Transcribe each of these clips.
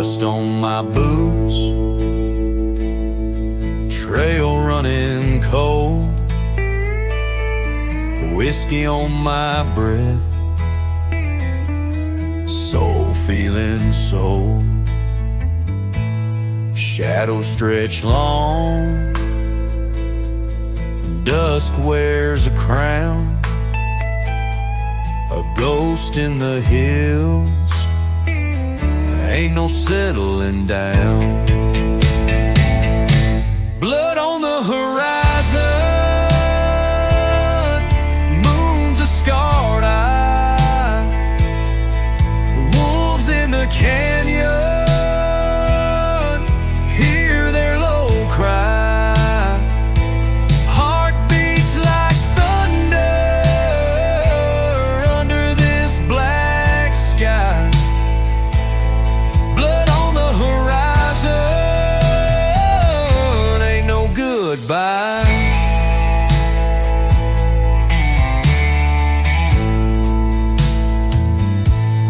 dust on my boots, trail running cold, whiskey on my breath, soul feeling sold. Shadows stretch long, dusk wears a crown, a ghost in the hills, ain't no settling down. Blood on the horizon, moon's a scarred eye, wolves in the canyon, hear their low cry. Heart beats like thunder under this black sky. Blood on the horizon, ain't no goodbye.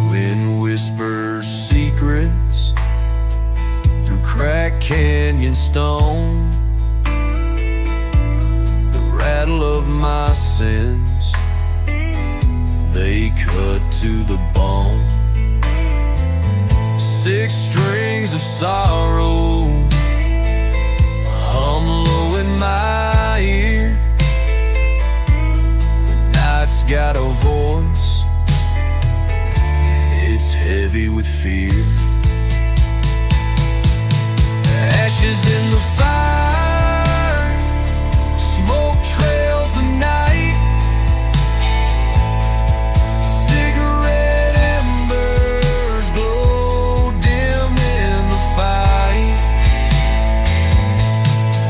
Wind whispers secrets through cracked canyon stone, the rattle of my sins, they cut to the bone. 6 strings of sorrow hum low in my ear. The night's got a voice, and it's heavy with fear. Ashes in the fire, smoke trails the night, cigarette embers glow dim in the fight.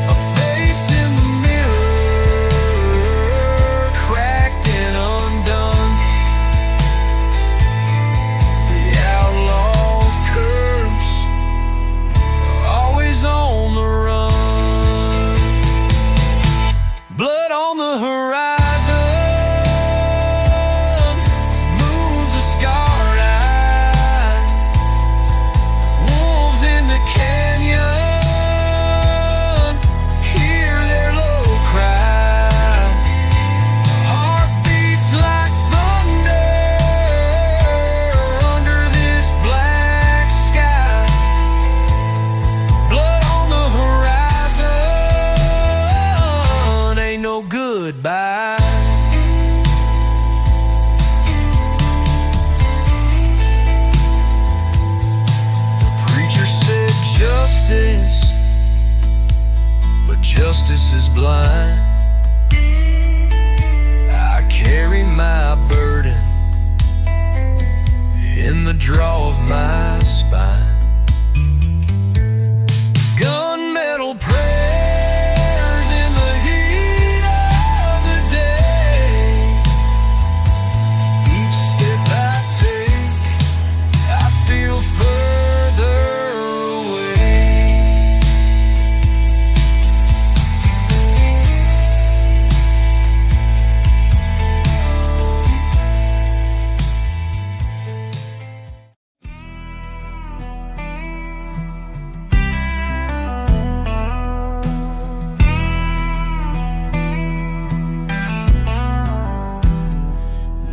A face in the mirror, cracked and undone. The outlaw's curse, always on the run. Blood on the horizon, moon's a scarred eye, wolves in the canyon, hear their low cry. Heart beats like thunder under this black sky. Blood on the horizon, ain't no goodbye. The preacher said justice, but justice is blind. I carry my burden in the draw of my spine. Gunmetal prayers in the heat of the day. Each step I take, I feel further away.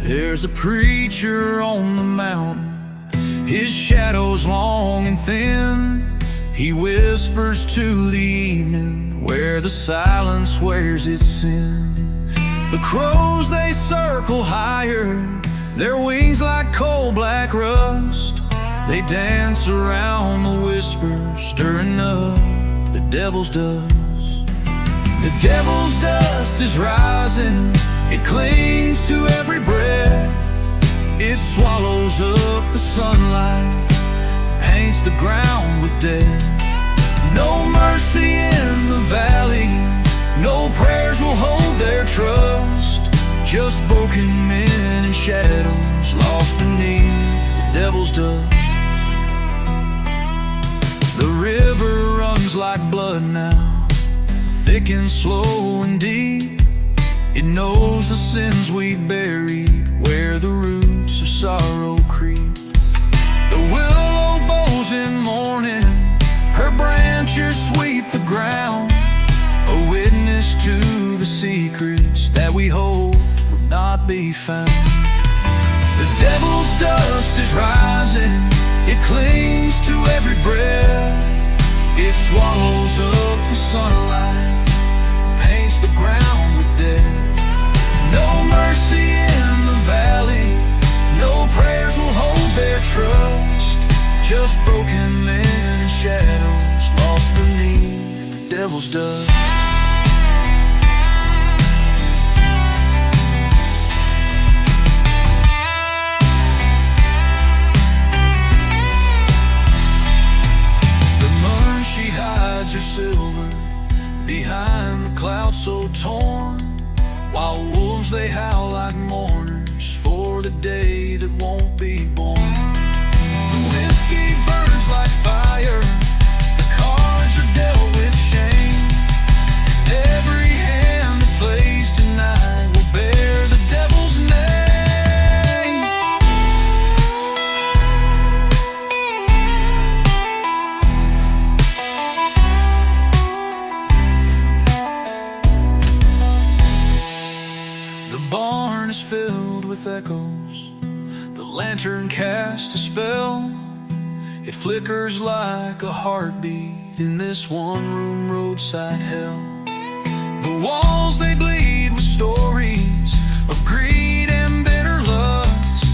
There's a preacher on the mountain, his shadow's long and thin. He whispers to the evening where the silence wears its sin. The crows, they circle higher, their wings like coal black rust. They dance around the whisper, stirring up the devil's dust. The devil's dust is rising, it clings to every breath. It swallows up the sunlight, paints the ground with death. No mercy in the valley, no prayers will hold their trust. Just broken men and shadows lost beneath the devil's dust. The river runs like blood now, thick and slow and deep. It knows the sins we buried sorrow creep. The willow bows in morning dust is rising, it clings to every breath. It swallows up the sunlight, paints the ground with death. No mercy in the valley, no prayers will hold their trust. Just broken men and shadows lost beneath the devil's dust. She hides her silver behind the clouds so torn, while wolves they howl like mourners for the day that won't be born. The whiskey burns like fire, the cards are dealt with shame, and every hand that plays tonight will bear the devil's name. The barn is filled with echoes, the lantern casts a spell. It flickers like a heartbeat in this one-room roadside hell. The walls they bleed with stories of greed and bitter lust,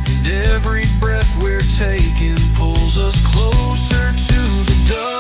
and every breath we're taking pulls us closer to the dust.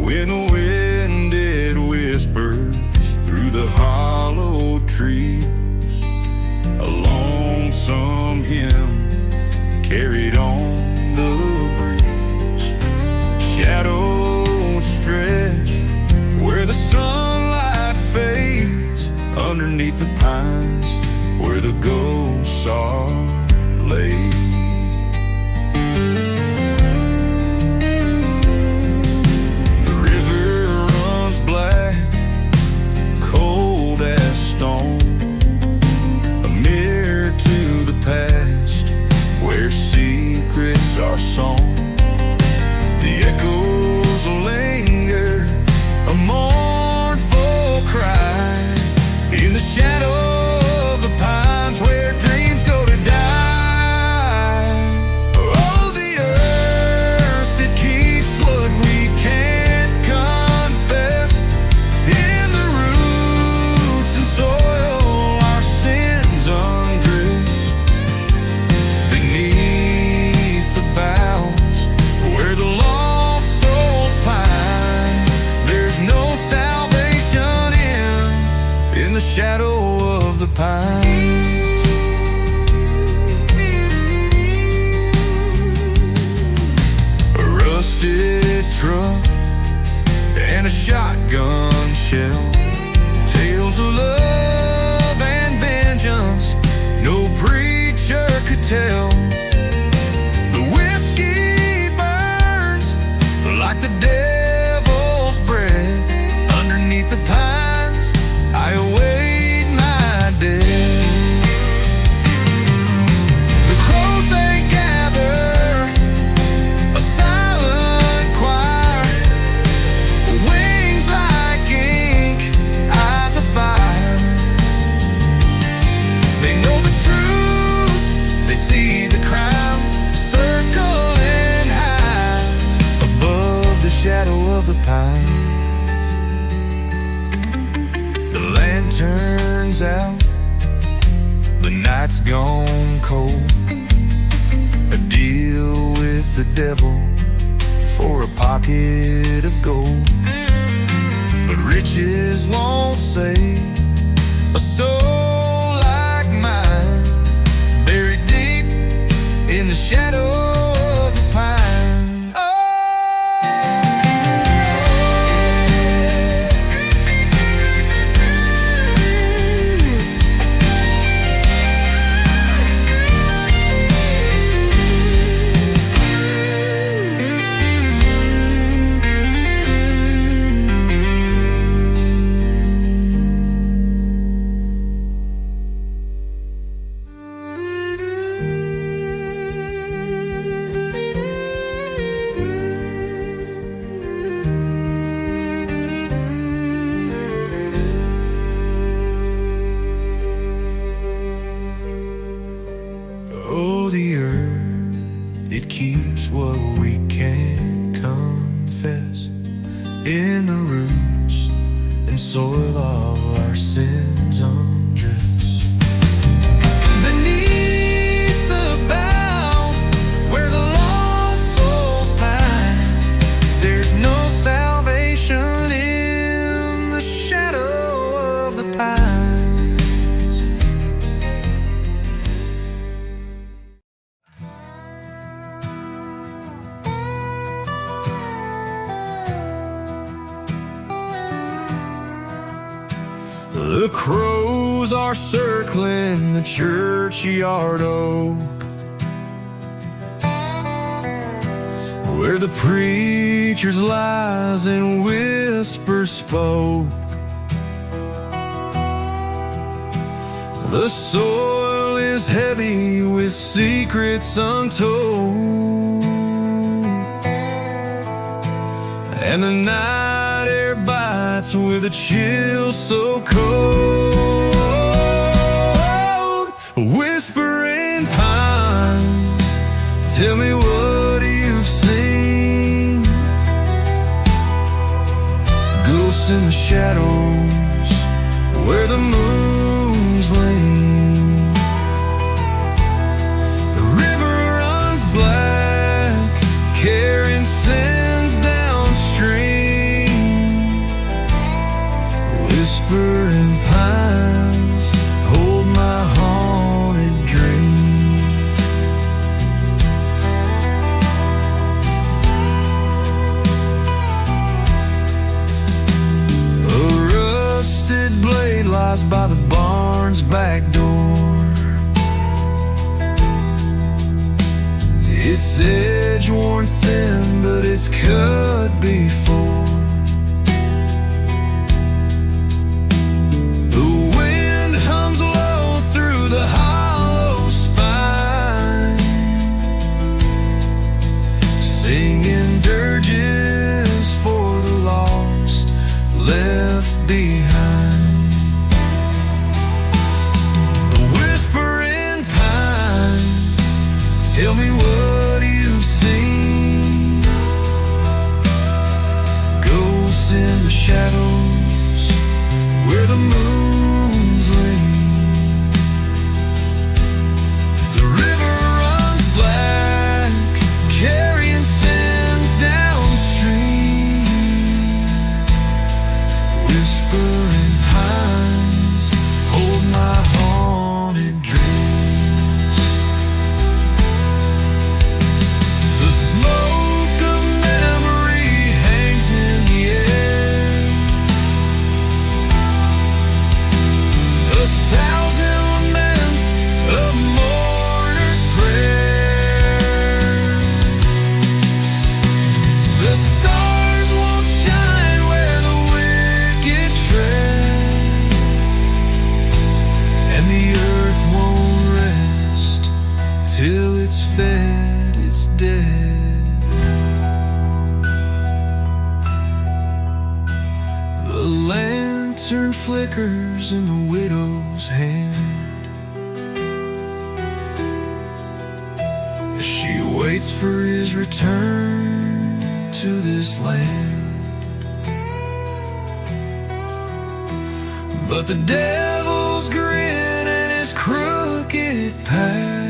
When the wind it whispers through the hollow trees, a lonesome hymn carried on the breeze. Shadows stretch where the sunlight fades, underneath the pines where the ghosts are laid. Our song, the echoes linger, a mournful cry in the shadow of the pines where dreams go to die. Oh, the earth that keeps what we can't confess, in the roots and soil our sins undress, beneath the boughs where the lost souls pine. There's no salvation in the shadow of the pines. A rusted truck and a shotgun shell, tales of love and vengeance no preacher could tell. Like the devil's breath, underneath the pines I await my death. The crows they gather, a silent choir, wings like ink, eyes of fire. They know the truth, they see the crowd circling high above the shadow of the pines. The lantern's out, the night's gone cold. A deal with the devil for a pocket of gold, but riches won't save a soul like mine, buried deep in the shadow of the pine. Oh, with all our sins undressed. Beneath the boughs where the lost souls pine, there's no salvation in the shadow of the pines. The crows are circling the churchyard oak, where the preacher's lies and whispers spoke. The soil is heavy with secrets untold, and the night air bites with a chill so cold. Whispering pines, tell me what you've seen. Ghosts in the shadows where the moon's lean. The river runs black, carrying sins downstream. Whispering pines, hold my haunted dream. A rusted blade lies by the barn's back door, its edge worn thin, but it's cut before. The wind hums low through the hollow spine, singing dirges for the lost left behind. The whispering pines, tell me what you've seen. Ghosts in the shadows where the moon's lean. The river runs black, carrying sins downstream. Whispering pines, hold my haunted dreams. The smoke of memory hangs in the air, a thousand laments, a mourner's prayer. The stars won't shine where the wicked tread, and the earth won't rest till it's fed its dead. The lantern flickers in the widow's hand as she waits for his return to this land. But the devil's grin and his crooked path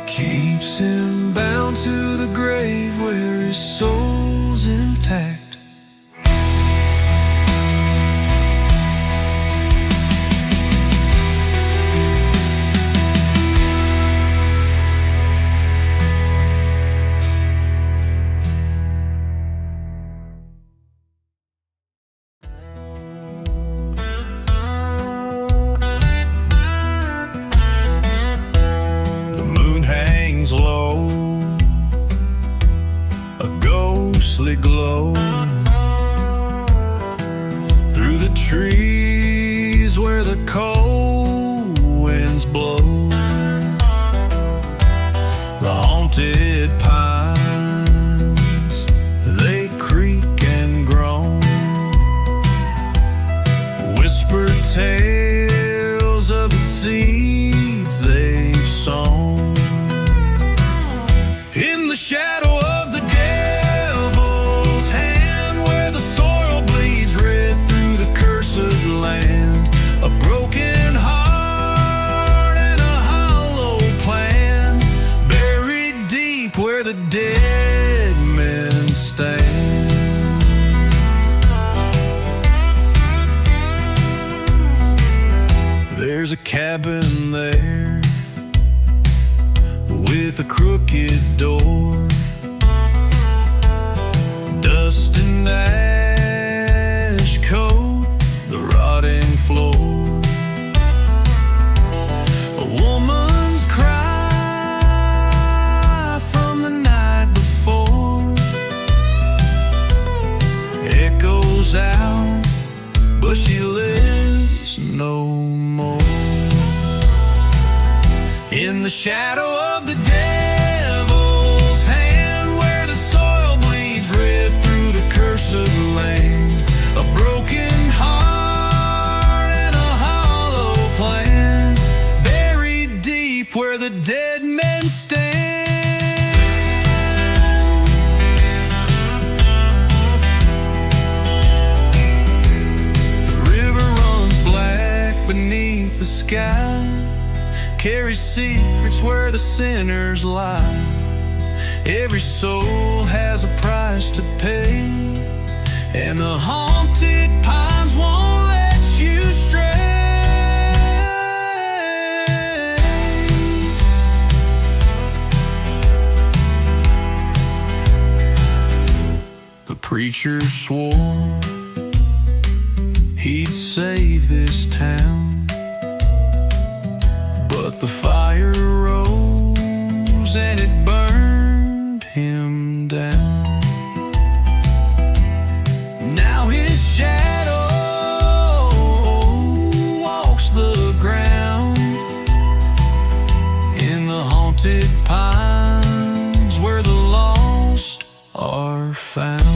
keeps him bound to the grave where his soul's intact. The moon hangs low, a ghostly glow through the trees where the cold winds blow. The haunted pines, they creak and groan, whispered tales of the seeds they've sown. In the shadow of the devil's hand, where the soil There's a cabin there with a crooked door, dust and ash coat the rotting floor. A woman's cry from the night before echoes out, but she lives no more. In the shadow of the devil's hand, where the soil bleeds red through the cursed land, a broken heart and a hollow plan, buried deep where the dead men stand. The river runs black beneath the sky, carries secrets where the sinners lie. Every soul has a price to pay, and the haunted pines won't let you stray. The preacher swore he'd save this town, but the fire rose and it burned him down. Now his shadow walks the ground in the haunted pines where the lost are found.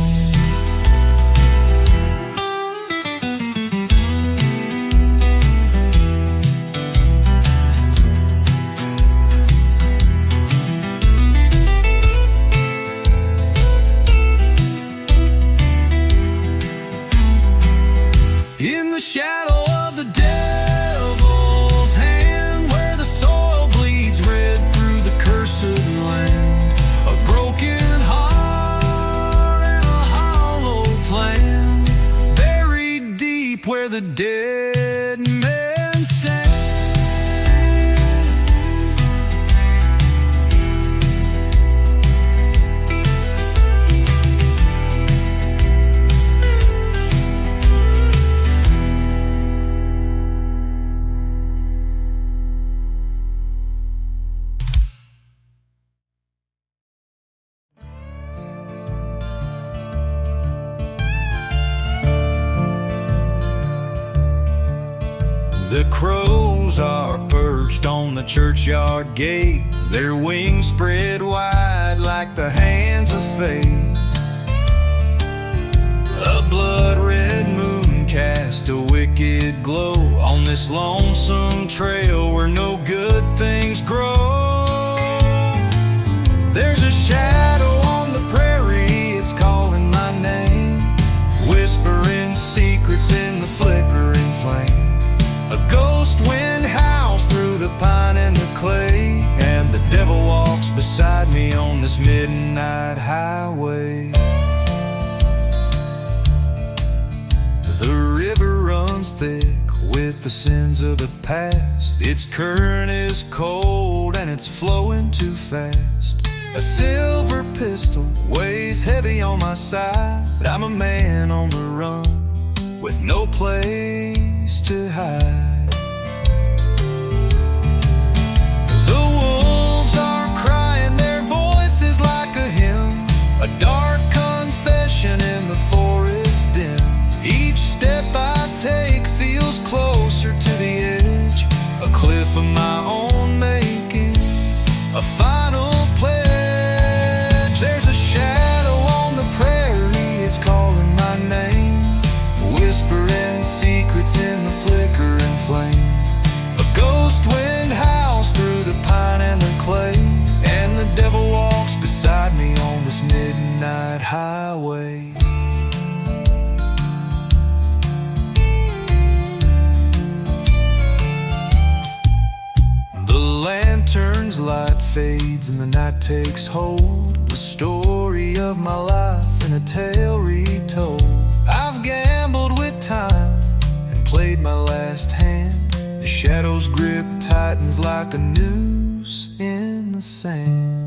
In the shadow of the devil's hand, where the soil bleeds red through the cursed land, a broken heart and a hollow plan, buried deep where the dead men stand. The crows are perched on the churchyard gate, their wings spread wide like the hands of fate. A blood-red moon cast a wicked glow on this lonesome trail where no good things grow. There's a shadow on the prairie, it's calling my name, whispering secrets in the flickering flame. A ghost wind howls through the pine and the clay, and the devil walks beside me on this midnight highway. The river runs thick with the sins of the past. Its current is cold and it's flowing too fast. A silver pistol weighs heavy on my side. I'm a man on the run with no place to hide. The wolves are crying, their voices like a hymn, a dark confession in the forest dim. Each step I take feels closer to the edge, a cliff of my own making, a final pledge. There's a shadow on the prairie, it's calling my name, whispering secrets in the flickering flame. A ghost wind howls through the pine and the clay, and the devil walks beside me on this midnight highway. The lantern's light fades and the night takes hold, the story of my life in a tale retold. I've gambled with time and played my last hand. The shadow's grip tightens like a noose in the sand.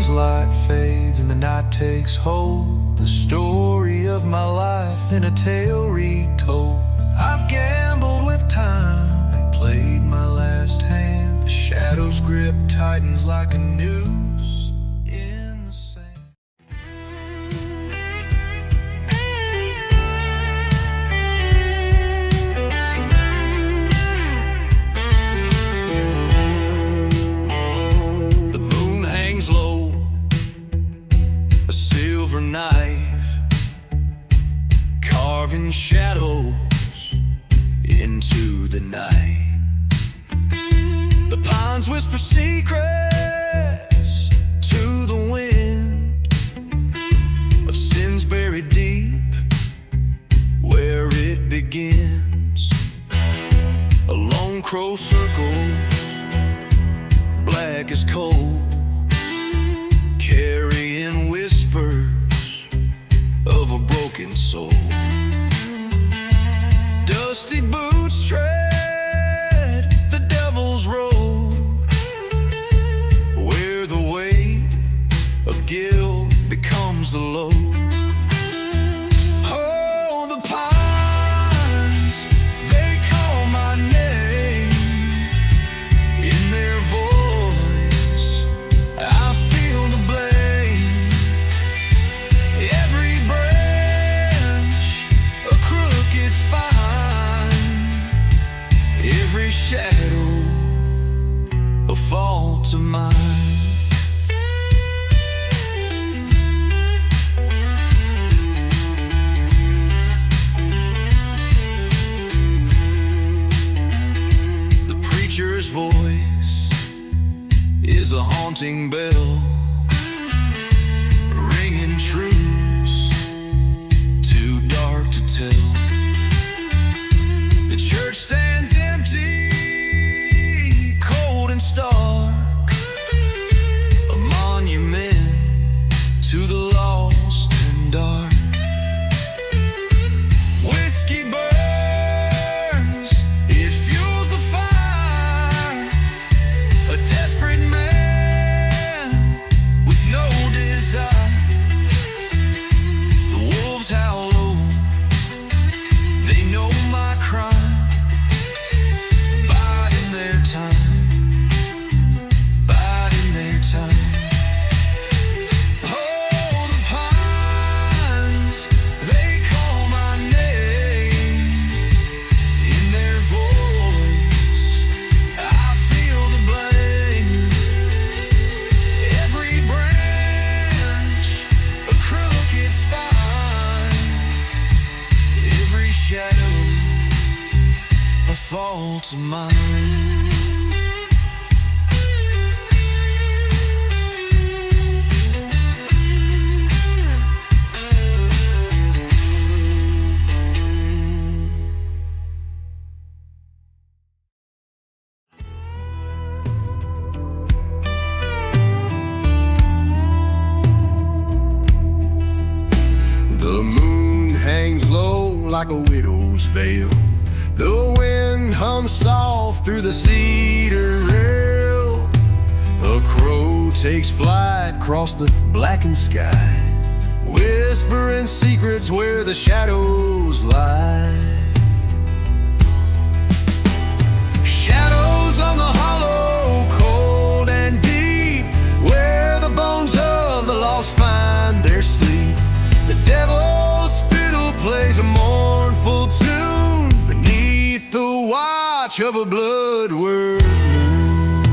Light fades and the night takes hold. The story of my life in a tale retold. I've gambled with time and played my last hand. The shadow's grip tightens like a noose in the sand. The moon hangs low, a silver knife, carving shadows into the night. The pines whisper secrets to the wind of sins buried deep where it begins. A lone crow circles, black as coal, carrying whispers of a broken soul. Dusty boots tread the devil's road, where the weight of guilt becomes the load. Oh, the pines, they call my name. In their voice, I feel the blame. Every branch, a crooked spine. Every shadow, a fault of mine. The preacher's voice is a haunting bell, ringing truths too dark to tell. The church stands empty, cold and stark, a monument to the lost and dark. Whiskey burns, it fuels the fire, a desperate man with no desire. The wolves howl low, they know my crime, biding their time, biding their time. Oh, the pines, they call my name. In their voice, I feel the blame. Every branch, a crooked spine. Every shadow, a fault of mine. The moon hangs low like a widow's veil. The wind hums soft through the cedar rail. A crow takes flight across the blackened sky, whispering secrets where the shadows lie. Shadows on the hollow, cold and deep, where the bones of the lost find their sleep. The devil's fiddle plays a mournful tune beneath the watch of a blood-word moon.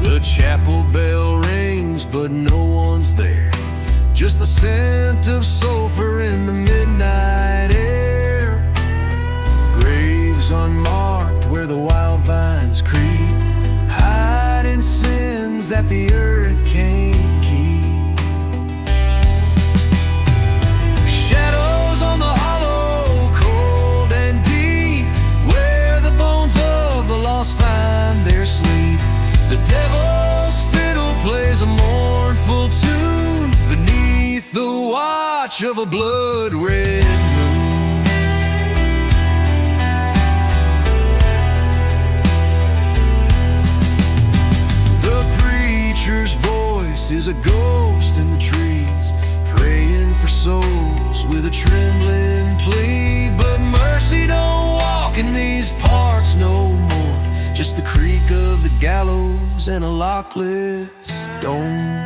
The chapel bell rings, but no one's there. Just the scent of sulfur in the midnight air. Graves unmarked, watch of a blood-red moon. The preacher's voice is a ghost in the trees, praying for souls with a trembling plea. But mercy don't walk in these parts no more, just the creak of the gallows and a lockless stone.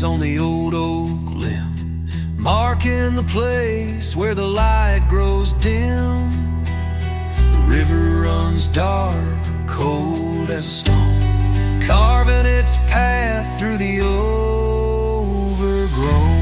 On the old oak limb, marking the place where the light grows dim. The river runs dark, cold as a stone, carving its path through the overgrown.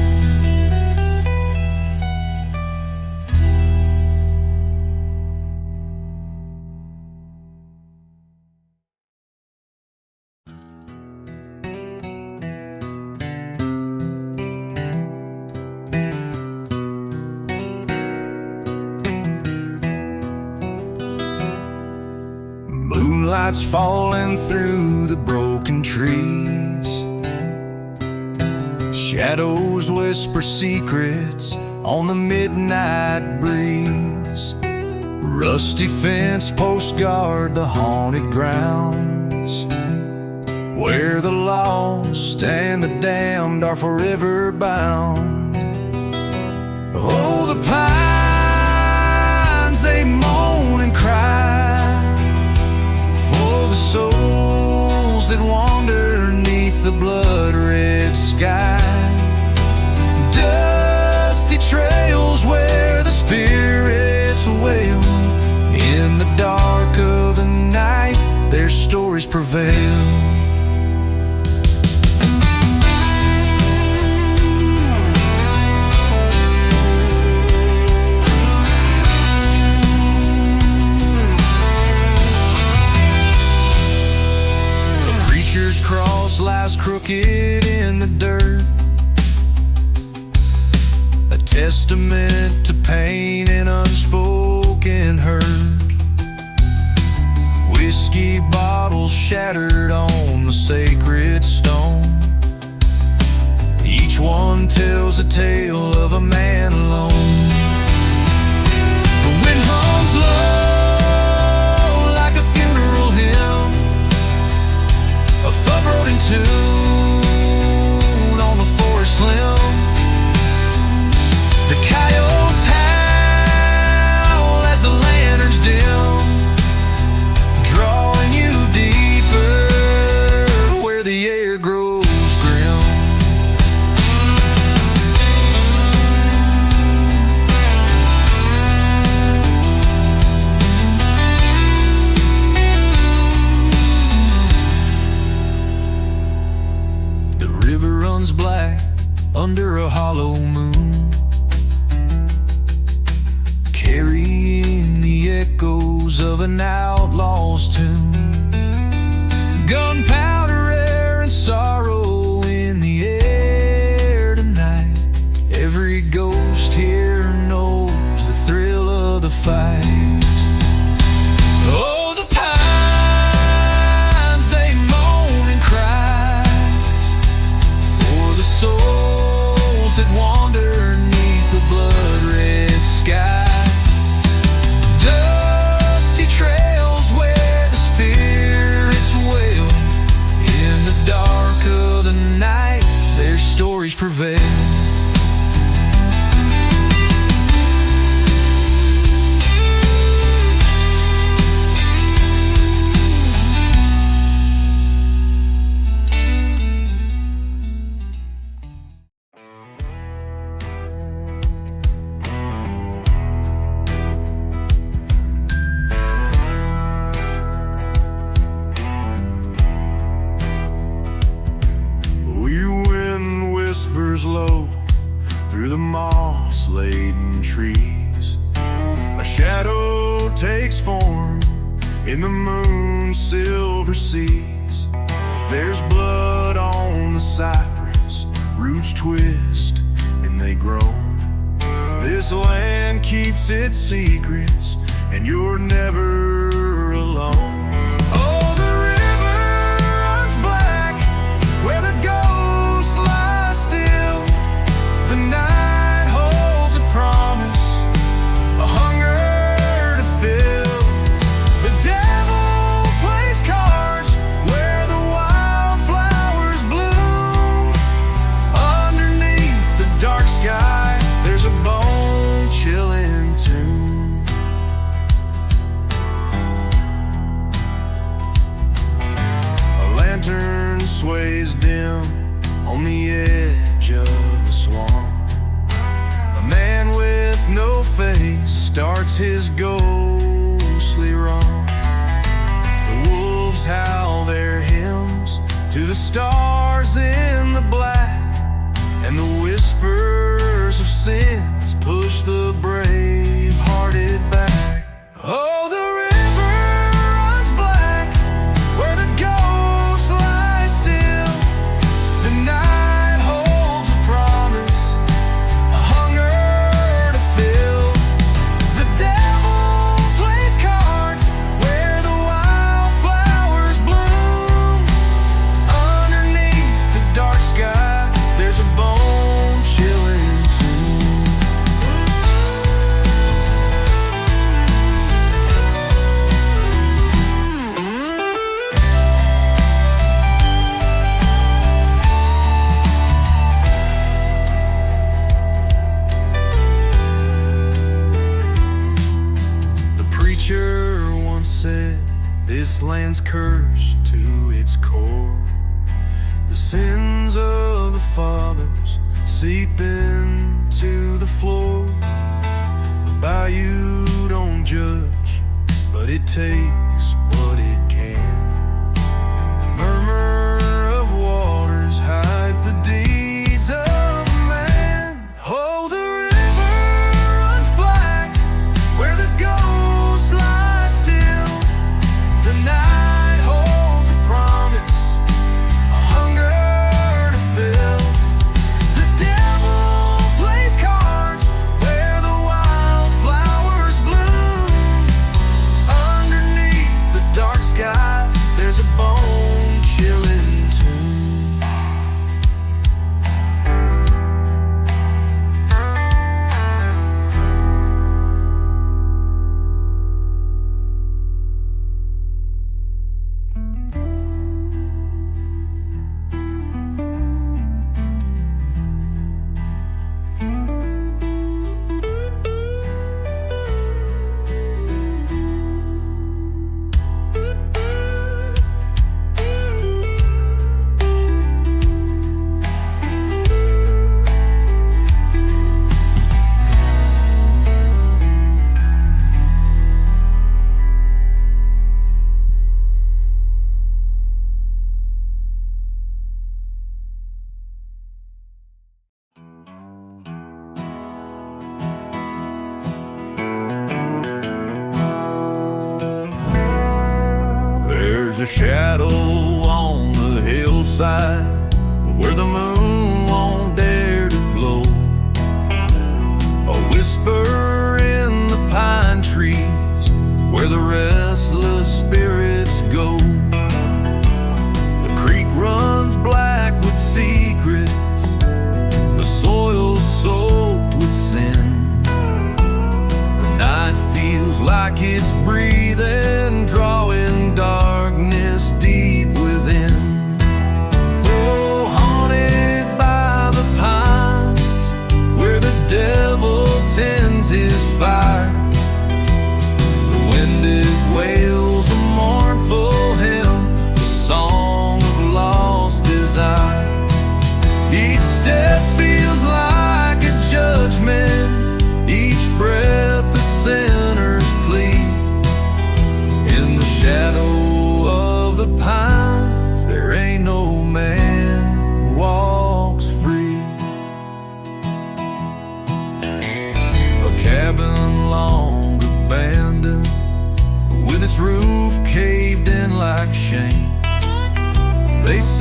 Moonlight's falling through the broken trees, shadows whisper secrets on the midnight breeze. Rusty fence posts guard the haunted grounds, where the lost and the damned are forever bound. Oh, the pines, they moan and cry for the souls that wander neath the blood-red sky. Dusty trails where the spirits wail, in the dark of the night their stories prevail. Cross lies crooked in the dirt, a testament to pain and unspoken hurt. Whiskey bottles shattered on the sacred stone, each one tells a tale of a man alone. The wind hums low like a funeral hymn, a foreboding tune on the forest limb. The coyotes howl as the lanterns dim, drawing you deeper where the air grows grim. Black under a hollow moon, carrying the echoes of an outlaw's tune. Gunpowder air and sorrow in the air tonight. Every ghost here knows the thrill of the fight. Oh, the pines, they moan and cry for the souls that wander neath the blood-red sky. Dusty trails where the spirits wail, in the dark of the night their stories prevail. Low through the moss-laden trees, a shadow takes form in the moon's silver seas. There's blood on the cypress, roots twist and they grow. This land keeps its secrets, and you're never alone. Oh, the river runs black, where the ghosts lie still. The night holds a promise, a hunger to fill. The devil plays cards where the wildflowers bloom. Underneath the dark sky, there's a bone-chilling tune. A lantern sways dim on the edge of the swamp. A man with no face starts his ghostly romp. The wolves howl their hymns to the stars in the black, and the whispers of sins push the brave-hearted back. Oh, the river runs black, where the ghosts lie still. The night holds a promise, a hunger to fill. The devil plays cards where the wildflowers bloom. Underneath the dark sky, there's a bone-chilling tune. The preacher once said, this land's cursed to its core. The sins of the fathers seep into the floor. The bayou don't judge, but it takes what it can. The murmur of waters hides the deeds of man. Oh, the river runs black, where the ghosts lie still. The night holds a promise, a hunger to fill. The devil plays cards where the wildflowers bloom. Underneath the dark sky, there's a bone-chilling tune. There's a shadow on the hillside where the moon won't dare to glow. A whisper in the pine trees where the restless spirits go. The creek runs black with secrets, the soil's soaked with sin. The night feels like it's breathing, drawing darkness deep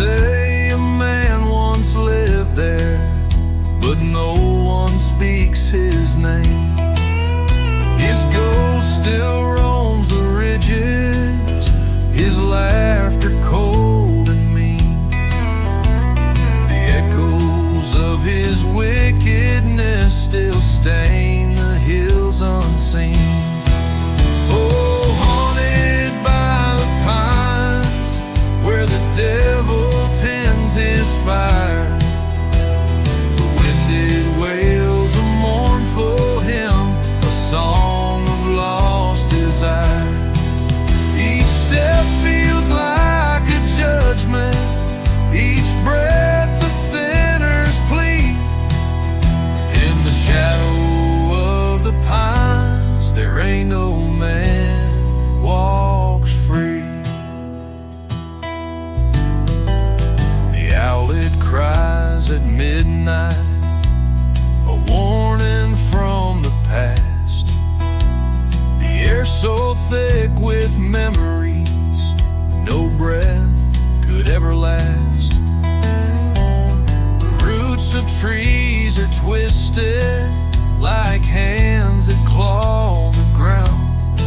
say a man once lived there, but no one speaks his name. His ghost still roams the ridges, his laughter cold and mean. The echoes of his wickedness still stain the hills unseen. Oh, haunted by the pines, where the devil tends his fire. The winded wails a mournful hymn, a song of lost desire. Each step feels like a judgment, each breath a sinner's plea. In the shadow of the pines, there ain't no man walks free. The owlet cries at midnight, a warning from the past. The air so thick with memories, no breath could ever last. The roots of trees are twisted like hands that claw the ground.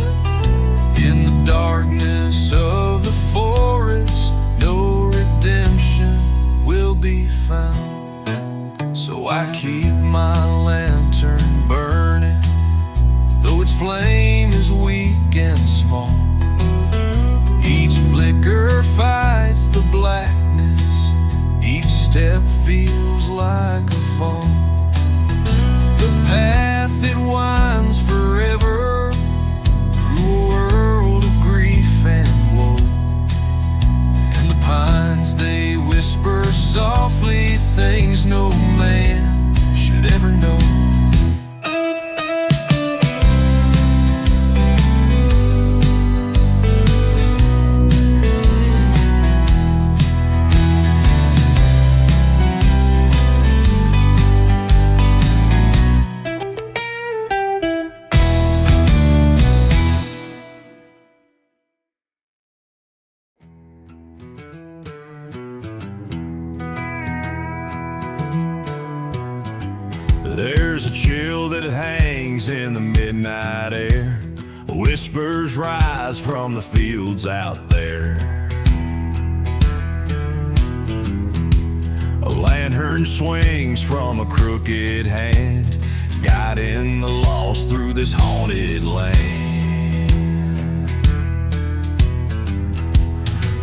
In the darkness of the forest, no redemption will be found. So I keep my lantern burning, though its flame is weak and small. Each flicker fights the blackness, each step feels like a fall. The path it winds forever through a world of grief and woe. And the pines, they whisper softly things no man should ever know. There's a chill that hangs in the midnight air. Whispers rise from the fields out there. A lantern swings from a crooked hand, guiding the lost through this haunted land.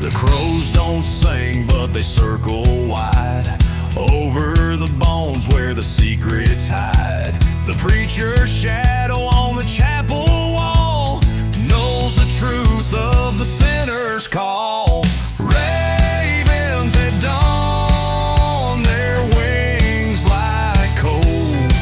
The crows don't sing, but they circle wide over the bones where the secrets hide. The preacher's shadow on the chapel wall knows the truth of the sinner's call. Ravens at dawn, their wings like cold,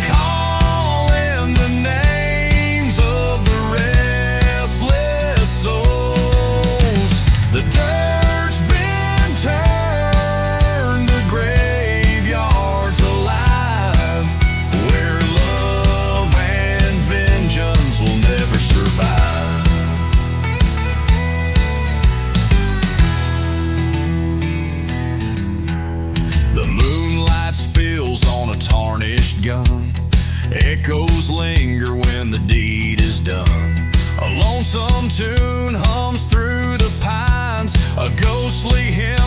calling the names of the restless souls. The dirt's been turned, the graveyard's alive, where love and vengeance will never survive. The moonlight spills on a tarnished gun, echoes linger when the deed is done. A lonesome tune hums through the pines, a ghostly hymn